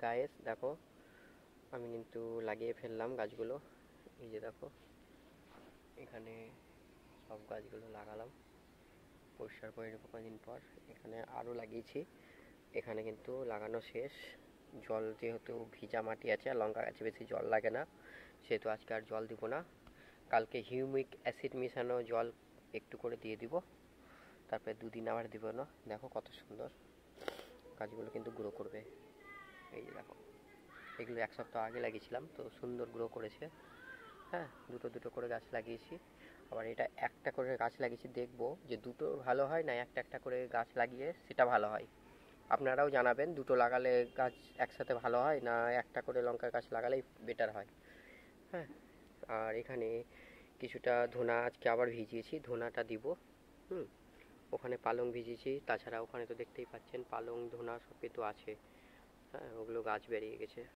Guys দেখো, আমি কিন্তু লাগিয়ে ফেললাম গাছগুলো। এই যে দেখো, এখানে সব গাছগুলো লাগালাম, পরিষ্কার করে নেবো কদিন পর। এখানে আরও লাগিয়েছি, এখানে কিন্তু লাগানো শেষ। জল যেহেতু ভিজা মাটি আছে আর লঙ্কা গাছে বেশি জল লাগে না, সেহেতু আজকে আর জল দিব না। কালকে হিউমিক অ্যাসিড মিশানো জল একটু করে দিয়ে দিব, তারপরে দুদিন আবার দিব না। দেখো কত সুন্দর গাছগুলো কিন্তু গ্রো করবে। এই যে দেখো, এগুলো 1 সপ্তাহ আগে লাগিয়েছিলাম, তো সুন্দর গ্রো করেছে। হ্যাঁ, দুটো দুটো করে গাছ লাগিয়েছি। আবার এটা একটা করে গাছ লাগিয়েছি, দেখবো যে দুটো ভালো হয় না একটা একটা করে গাছ লাগিয়ে সেটা ভালো হয়। আপনারাও জানাবেন দুটো লাগালে গাছ একসাথে ভালো হয় না একটা করে লঙ্কার গাছ লাগালেই বেটার হয়। হ্যাঁ, আর এখানে কিছুটা ধনা আজকে আবার ভিজিয়েছি, ধনাটা দিব। হুম, ওখানে পালং ভিজিয়েছি, তাছাড়া ওখানে তো দেখতেই পাচ্ছেন পালং ধনা সবই তো আছে। হ্যাঁ, ওগুলো গাছ বেরিয়ে গেছে।